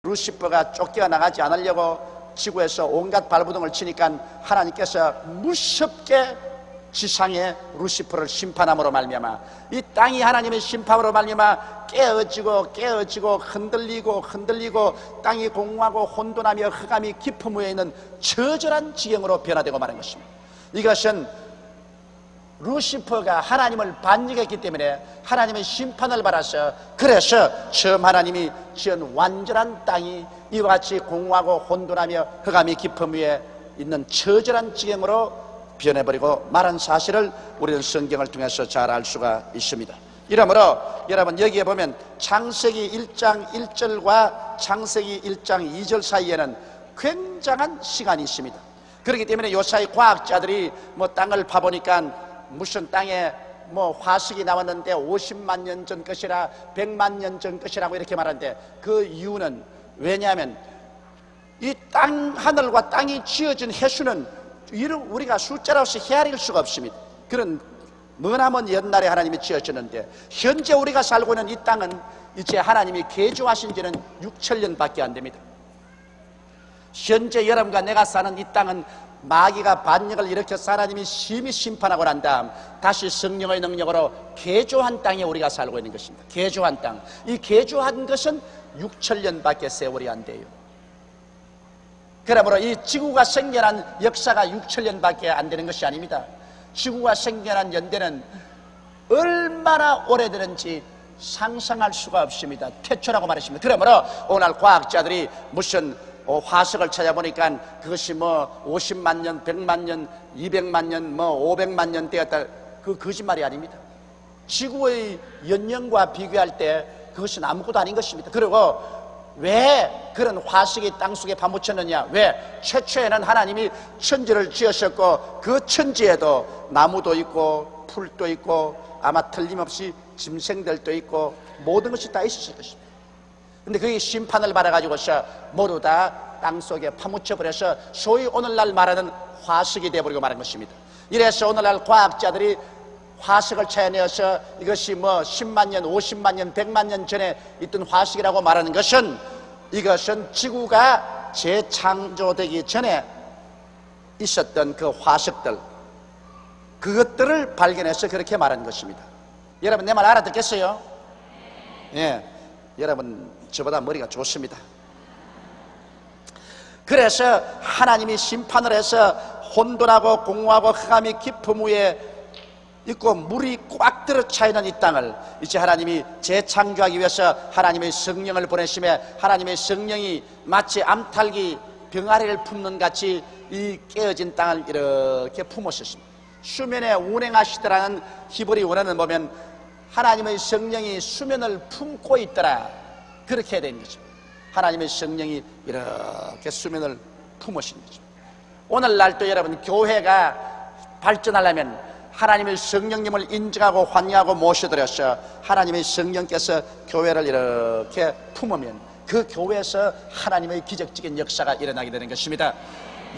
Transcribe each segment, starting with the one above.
루시퍼가 쫓겨나가지 않으려고 지구에서 온갖 발부동을 치니까 하나님께서 무섭게 지상에 루시퍼를 심판함으로 말미암아 이 땅이 하나님의 심판으로 말미암아 깨어지고 흔들리고 땅이 공허하고 혼돈하며 흑암이 깊음 위에 있는 처절한 지경으로 변화되고 마는 것입니다. 이것은 루시퍼가 하나님을 반역했기 때문에 하나님의 심판을 받아서, 그래서 처음 하나님이 지은 완전한 땅이 이와 같이 공허하고 혼돈하며 흑암이 깊음 위에 있는 처절한 지경으로 변해버리고 말한 사실을 우리는 성경을 통해서 잘 알 수가 있습니다. 이러므로 여러분 여기에 보면 창세기 1장 1절과 창세기 1장 2절 사이에는 굉장한 시간이 있습니다. 그렇기 때문에 요사이 과학자들이 땅을 파보니까 무슨 땅에 화석이 나왔는데 50만 년 전 것이라 100만 년 전 것이라고 이렇게 말하는데, 그 이유는 왜냐하면 이 땅 하늘과 땅이 지어진 횟수는 우리가 숫자로서 헤아릴 수가 없습니다. 그런 머나먼 옛날에 하나님이 지어졌는데, 현재 우리가 살고 있는 이 땅은 이제 하나님이 개조하신 지는 6천년밖에 안 됩니다. 현재 여러분과 내가 사는 이 땅은 마귀가 반역을 일으켜서 하나님이 심히 심판하고 난 다음 다시 성령의 능력으로 개조한 땅에 우리가 살고 있는 것입니다. 개조한 땅. 이 개조한 것은 6천년밖에 세월이 안 돼요. 그러므로 이 지구가 생겨난 역사가 6천년밖에 안 되는 것이 아닙니다. 지구가 생겨난 연대는 얼마나 오래되는지 상상할 수가 없습니다. 태초라고 말했습니다. 그러므로 오늘 과학자들이 무슨 화석을 찾아보니까 그것이 50만 년, 100만 년, 200만 년, 500만 년 되었다, 그 거짓말이 아닙니다. 지구의 연령과 비교할 때 그것은 아무것도 아닌 것입니다. 그리고 왜 그런 화석이 땅속에 파묻혔느냐? 왜? 최초에는 하나님이 천지를 지으셨고 그 천지에도 나무도 있고 풀도 있고 아마 틀림없이 짐승들도 있고 모든 것이 다 있었을 것입니다. 근데 그게 심판을 받아가지고서 모두 다 땅속에 파묻혀버려서 소위 오늘날 말하는 화석이 되어버리고 말한 것입니다. 이래서 오늘날 과학자들이 화석을 찾아내어서 이것이 10만 년, 50만 년, 100만 년 전에 있던 화석이라고 말하는 것은, 이것은 지구가 재창조되기 전에 있었던 그 화석들, 그것들을 발견해서 그렇게 말한 것입니다. 여러분 내 말 알아듣겠어요? 예, 여러분 저보다 머리가 좋습니다. 그래서 하나님이 심판을 해서 혼돈하고 공허하고 흑암이 깊음 위에 있고 물이 꽉 들어차 있는 이 땅을 이제 하나님이 재창조하기 위해서 하나님의 성령을 보내심에 하나님의 성령이 마치 암탉이 병아리를 품는 같이 이 깨어진 땅을 이렇게 품으셨습니다. 수면에 운행하시더라는 히브리 원어는 보면 하나님의 성령이 수면을 품고 있더라, 그렇게 된 거죠. 하나님의 성령이 이렇게 수면을 품으신 거죠. 오늘날도 여러분 교회가 발전하려면 하나님의 성령님을 인정하고 환영하고 모셔드려서 하나님의 성령께서 교회를 이렇게 품으면 그 교회에서 하나님의 기적적인 역사가 일어나게 되는 것입니다.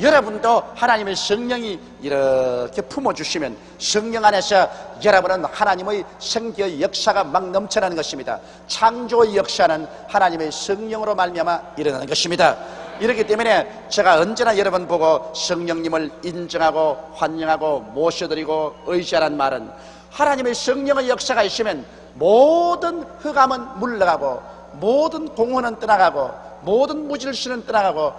여러분도 하나님의 성령이 이렇게 품어주시면 성령 안에서 여러분은 하나님의 생기의 역사가 막 넘쳐나는 것입니다. 창조의 역사는 하나님의 성령으로 말미암아 일어나는 것입니다. 이렇기 때문에 제가 언제나 여러분 보고 성령님을 인정하고 환영하고 모셔드리고 의지하라는 말은, 하나님의 성령의 역사가 있으면 모든 흑암은 물러가고 모든 공허는 떠나가고 모든 무질서는 떠나가고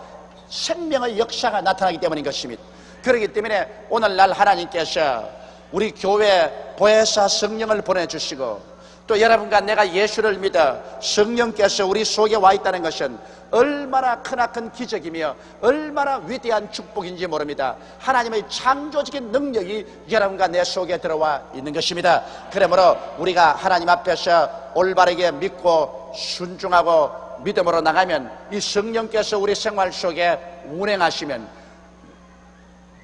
생명의 역사가 나타나기 때문인 것입니다. 그렇기 때문에 오늘날 하나님께서 우리 교회에 보혜사 성령을 보내주시고 또 여러분과 내가 예수를 믿어 성령께서 우리 속에 와 있다는 것은 얼마나 크나큰 기적이며 얼마나 위대한 축복인지 모릅니다. 하나님의 창조적인 능력이 여러분과 내 속에 들어와 있는 것입니다. 그러므로 우리가 하나님 앞에서 올바르게 믿고 순종하고 믿음으로 나가면 이 성령께서 우리 생활 속에 운행하시면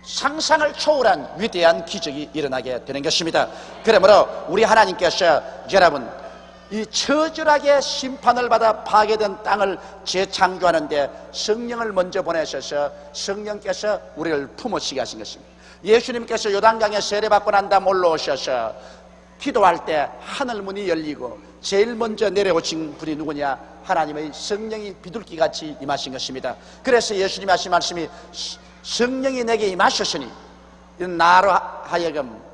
상상을 초월한 위대한 기적이 일어나게 되는 것입니다. 그러므로 우리 하나님께서 여러분 이 처절하게 심판을 받아 파괴된 땅을 재창조하는데 성령을 먼저 보내셔서 성령께서 우리를 품으시게 하신 것입니다. 예수님께서 요단강에 세례받고 난 다음 올라오셔서 기도할 때 하늘 문이 열리고 제일 먼저 내려오신 분이 누구냐? 하나님의 성령이 비둘기같이 임하신 것입니다. 그래서 예수님이 하신 말씀이 성령이 내게 임하셨으니 나로 하여금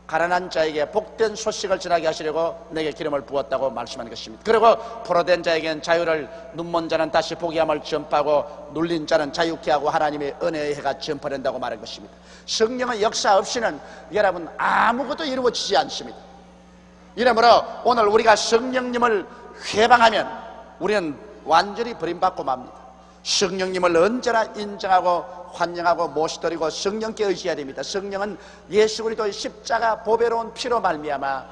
가난한 자에게 복된 소식을 전하게 하시려고 내게 기름을 부었다고 말씀하는 것입니다. 그리고 포로된 자에게는 자유를, 눈먼 자는 다시 보게 함을 전파하고 눌린 자는 자유케 하고 하나님의 은혜의 해가 전파된다고 말한 것입니다. 성령의 역사 없이는 여러분 아무것도 이루어지지 않습니다. 이러므로 오늘 우리가 성령님을 회방하면 우리는 완전히 버림받고 맙니다. 성령님을 언제나 인정하고 환영하고 모시드리고 성령께 의지해야 됩니다. 성령은 예수 그리스도의 십자가 보배로운 피로 말미암아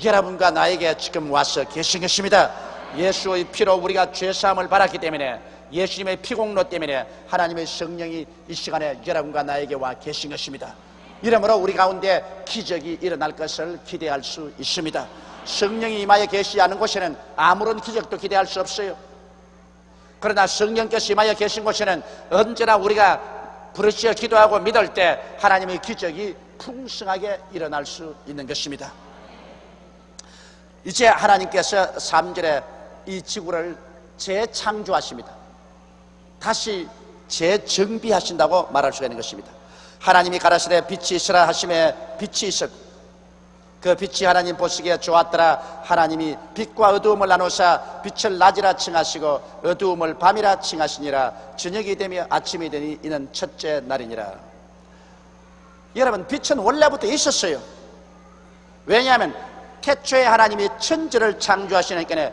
여러분과 나에게 지금 와서 계신 것입니다. 예수의 피로 우리가 죄사함을 받았기 때문에, 예수님의 피공로 때문에 하나님의 성령이 이 시간에 여러분과 나에게 와 계신 것입니다. 이러므로 우리 가운데 기적이 일어날 것을 기대할 수 있습니다. 성령이 임하여 계시지 않은 곳에는 아무런 기적도 기대할 수 없어요. 그러나 성령께서 임하여 계신 곳에는 언제나 우리가 부르짖어 기도하고 믿을 때 하나님의 기적이 풍성하게 일어날 수 있는 것입니다. 이제 하나님께서 3절에 이 지구를 재창조하십니다. 다시 재정비하신다고 말할 수가 있는 것입니다. 하나님이 가라사대 빛이 있으라 하심에 빛이 있었고 그 빛이 하나님 보시기에 좋았더라. 하나님이 빛과 어두움을 나누사 빛을 낮이라 칭하시고 어두움을 밤이라 칭하시니라. 저녁이 되며 아침이 되니 이는 첫째 날이니라. 여러분, 빛은 원래부터 있었어요. 왜냐하면 태초에 하나님이 천지를 창조하시니까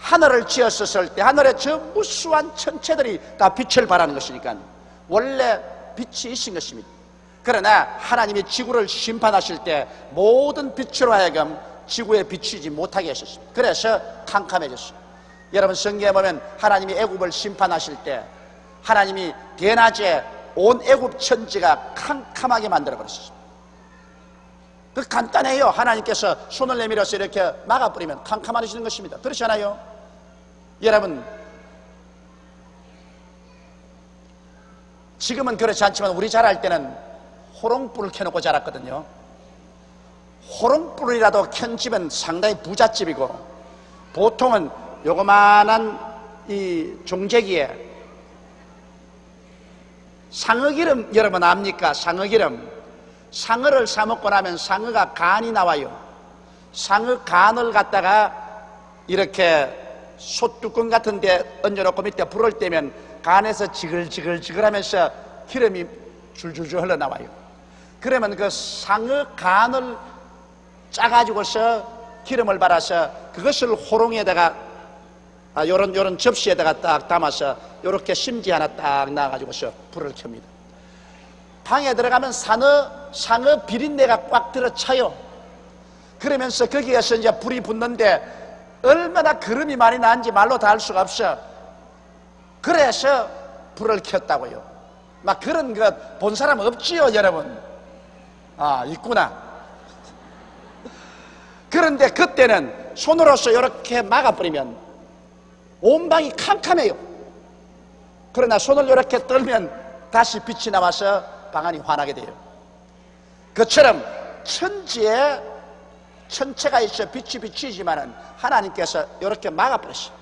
하늘을 지었을 때 하늘의 저 무수한 천체들이 다 빛을 발하는 것이니까 원래 빛이 있은 것입니다. 그러나 하나님이 지구를 심판하실 때 모든 빛으로 하여금 지구에 비추지 못하게 하셨습니다. 그래서 캄캄해졌어요. 여러분, 성경에 보면 하나님이 애굽을 심판하실 때 하나님이 대낮에 온 애굽 천지가 캄캄하게 만들어버렸습니다. 그 간단해요. 하나님께서 손을 내밀어서 이렇게 막아버리면 캄캄해지는 것입니다. 그렇지 않아요? 여러분, 지금은 그렇지 않지만 우리 자랄 때는 호롱불을 켜놓고 자랐거든요. 호롱불이라도 켠 집은 상당히 부잣집이고, 보통은 요거만한 이 종재기에 상어기름, 여러분 압니까? 상어기름. 상어를 사먹고 나면 상어가 간이 나와요. 상어 간을 갖다가 이렇게 솥뚜껑 같은 데 얹어놓고 밑에 불을 떼면 간에서 지글지글 하면서 기름이 줄줄줄 흘러나와요. 그러면 그 상어 간을 짜가지고서 기름을 발라서 그것을 호롱에다가 요런 접시에다가 딱 담아서 요렇게 심지 하나 딱 놔가지고서 불을 켭니다. 방에 들어가면 상어 비린내가 꽉 들어차요. 그러면서 거기에서 이제 불이 붙는데 얼마나 기름이 많이 나는지 말로 다 알 수가 없어. 그래서 불을 켰다고요. 막 그런 것 본 사람 없지요, 여러분? 아, 있구나. 그런데 그때는 손으로서 이렇게 막아버리면 온 방이 캄캄해요. 그러나 손을 이렇게 떨면 다시 빛이 나와서 방 안이 환하게 돼요. 그처럼 천지에 천체가 있어 빛이 비치지만은 하나님께서 이렇게 막아버렸어요.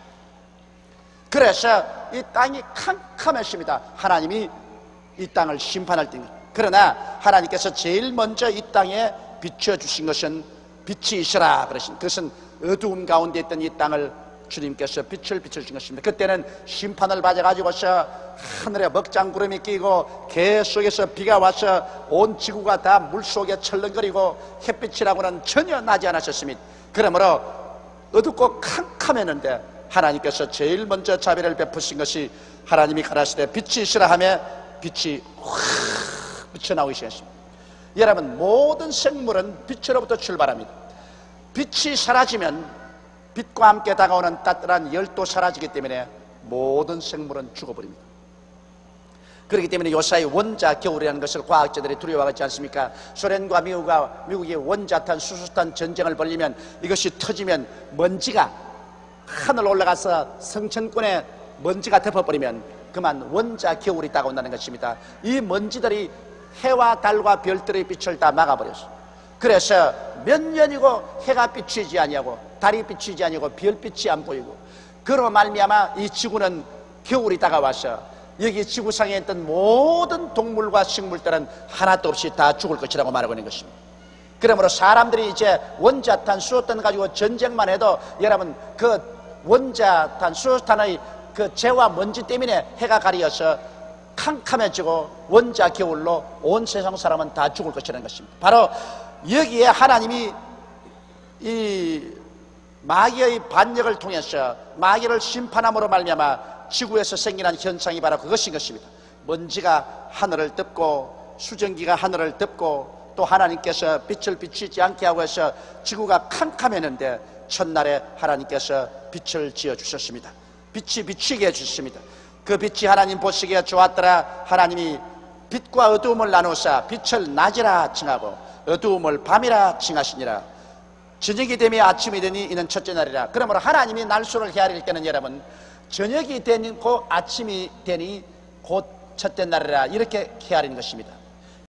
그래서 이 땅이 캄캄했습니다. 하나님이 이 땅을 심판할 때. 그러나 하나님께서 제일 먼저 이 땅에 비춰주신 것은 빛이 있으라 그러신, 그것은 어두움 가운데 있던 이 땅을 주님께서 빛을 비춰주신 것입니다. 그때는 심판을 받아가지고서 하늘에 먹장구름이 끼고 개 속에서 비가 와서 온 지구가 다 물속에 철렁거리고 햇빛이라고는 전혀 나지 않았었습니다. 그러므로 어둡고 캄캄했는데 하나님께서 제일 먼저 자비를 베푸신 것이 하나님이 가라사대 빛이 있으라 하며 빛이 확 비쳐나오기 시작했습니다. 여러분, 모든 생물은 빛으로부터 출발합니다. 빛이 사라지면 빛과 함께 다가오는 따뜻한 열도 사라지기 때문에 모든 생물은 죽어버립니다. 그렇기 때문에 요사이 원자 겨울이라는 것을 과학자들이 두려워하지 않습니까? 소련과 미국이 원자탄, 수소탄 전쟁을 벌리면, 이것이 터지면 먼지가 하늘 올라가서 성천권에 먼지가 덮어버리면 그만 원자 겨울이 다가온다는 것입니다. 이 먼지들이 해와 달과 별들의 빛을 다 막아버렸어요. 그래서 몇 년이고 해가 비추지 아니하고 달이 비추지 아니하고 별빛이 안 보이고, 그로 말미암아 이 지구는 겨울이 다가와서 여기 지구상에 있던 모든 동물과 식물들은 하나도 없이 다 죽을 것이라고 말하고 있는 것입니다. 그러므로 사람들이 이제 원자탄, 수소탄 가지고 전쟁만 해도 여러분 그 원자탄, 수소탄의 그 재와 먼지 때문에 해가 가려서 캄캄해지고 원자 겨울로 온 세상 사람은 다 죽을 것이라는 것입니다. 바로 여기에 하나님이 이 마귀의 반역을 통해서 마귀를 심판함으로 말미암아 지구에서 생기는 현상이 바로 그것인 것입니다. 먼지가 하늘을 덮고 수증기가 하늘을 덮고 또 하나님께서 빛을 비추지 않게 하고 해서 지구가 캄캄했는데 첫날에 하나님께서 빛을 지어주셨습니다. 빛이 비추게 해주셨습니다. 그 빛이 하나님 보시기에 좋았더라. 하나님이 빛과 어두움을 나누사 빛을 낮이라 칭하고 어두움을 밤이라 칭하시니라. 저녁이 되며 아침이 되니 이는 첫째 날이라. 그러므로 하나님이 날수를 헤아릴 때는 여러분 저녁이 되고 아침이 되니 곧 첫째 날이라 이렇게 헤아리는 것입니다.